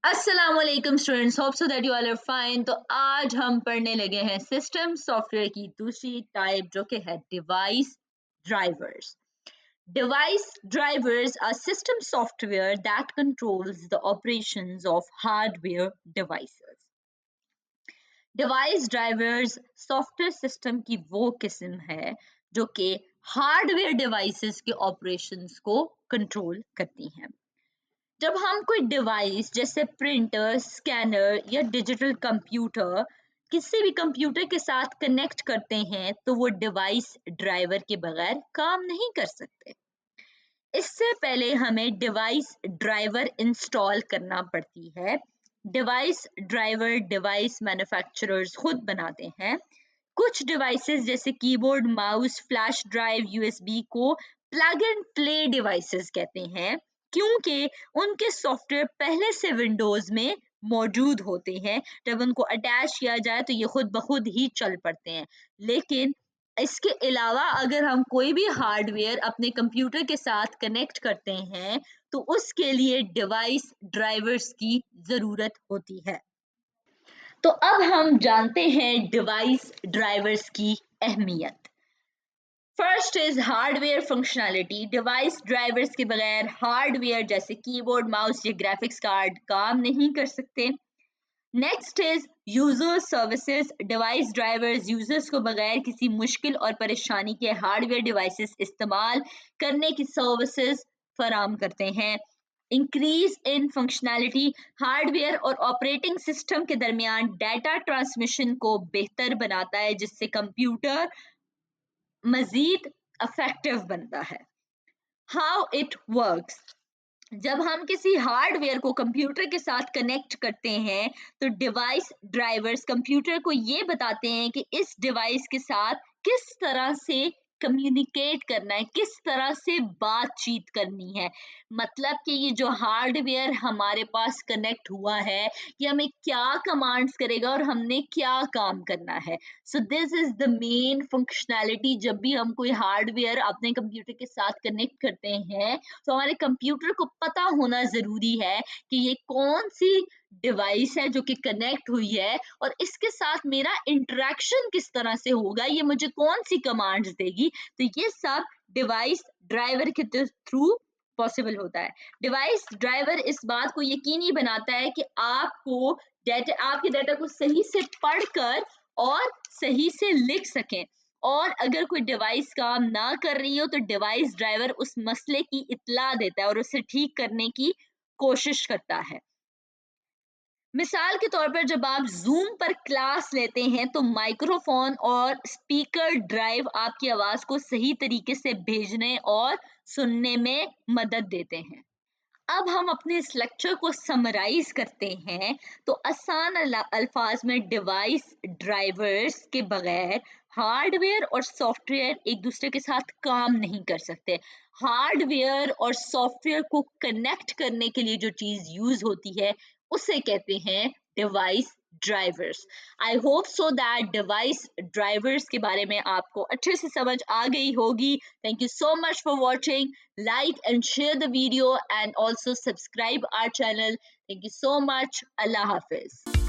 अस्सलाम वालेकुम students, hope so that you all are fine. तो आज हम पढ़ने लगे हैं सिस्टम सॉफ्टवेयर की दूसरी टाइप जो कि है device drivers. Device drivers are system software that controls the operations of hardware devices. Device drivers software system की वो किस्म है जो कि हार्डवेयर डिवाइसेस के ऑपरेशंस को कंट्रोल करती हैं। जब हम कोई डिवाइस जैसे प्रिंटर, स्कैनर या डिजिटल कंप्यूटर किसी भी कंप्यूटर के साथ कनेक्ट करते हैं तो वो डिवाइस ड्राइवर के बगैर काम नहीं कर सकते। इससे पहले हमें डिवाइस ड्राइवर इंस्टॉल करना पड़ती है। डिवाइस ड्राइवर डिवाइस मैन्युफैक्चरर्स खुद बनाते हैं। कुछ डिवाइसेस जैसे keyboard, mouse, flash drive, USB को प्लग एंड प्ले डिवाइसेस कहते हैं क्योंकि उनके सॉफ्टवेयर पहले से विंडोज में मौजूद होते हैं। जब उनको अटैच किया जाए तो ये खुद ब खुद ही चल पड़ते हैं। लेकिन इसके अलावा अगर हम कोई भी हार्डवेयर अपने कंप्यूटर के साथ कनेक्ट करते हैं तो उसके लिए डिवाइस ड्राइवर्स की जरूरत होती है। तो अब हम जानते हैं डिवाइस ड्राइवर्स की अहमियत। First is hardware functionality. Device drivers के बगैर हार्डवेयर जैसे कीबोर्ड, माउस या ग्राफिक्स कार्ड काम नहीं कर सकते। Next is user services. Device drivers users को बगैर किसी मुश्किल और परेशानी के हार्डवेयर डिवाइसेस इस्तेमाल करने की सर्विसेज फराम करते हैं। Increase in functionality. हार्डवेयर और ऑपरेटिंग सिस्टम के दरमियान डाटा ट्रांसमिशन को बेहतर बनाता है जिससे कंप्यूटर मजीद इफेक्टिव बनता है। How it works. जब हम किसी हार्डवेयर को कंप्यूटर के साथ कनेक्ट करते हैं तो डिवाइस ड्राइवर्स कंप्यूटर को ये बताते हैं कि इस डिवाइस के साथ किस तरह से कम्युनिकेट करना है, किस तरह से बातचीत करनी है। मतलब कि ये जो हार्डवेयर हमारे पास कनेक्ट हुआ है ये हमें क्या कमांड्स करेगा और हमने क्या काम करना है। So this is the main functionality. जब भी हम कोई हार्डवेयर अपने कंप्यूटर के साथ कनेक्ट करते हैं तो हमारे कंप्यूटर को पता होना जरूरी है कि ये कौन सी डिवाइस है जो कि कनेक्ट हुई है और इसके साथ मेरा इंटरेक्शन किस तरह से होगा, ये मुझे कौन सी कमांड्स देगी। तो ये सब डिवाइस ड्राइवर के थ्रू पॉसिबल होता है। डिवाइस ड्राइवर इस बात को यकीनी बनाता है कि आपके डाटा को सही से पढ़कर और सही से लिख सकें। और अगर कोई डिवाइस काम ना कर रही हो तो डिवाइस ड्राइवर उस मसले की इत्तला देता है और उसे ठीक करने की कोशिश करता है। मिसाल के तौर पर जब आप जूम पर क्लास लेते हैं तो माइक्रोफोन और स्पीकर ड्राइव आपकी आवाज को सही तरीके से भेजने और सुनने में मदद देते हैं। अब हम अपने इस लेक्चर को समराइज करते हैं तो आसान अल्फाज में डिवाइस ड्राइवर्स के बगैर हार्डवेयर और सॉफ्टवेयर एक दूसरे के साथ काम नहीं कर सकते। हार्डवेयर और सॉफ्टवेयर को कनेक्ट करने के लिए जो चीज यूज होती है उसे कहते हैं device drivers. I hope so that device drivers के बारे में आपको अच्छे से समझ आ गई होगी। Thank you so much for watching. Like and share the video and also subscribe our channel. Thank you so much. Allah Hafiz.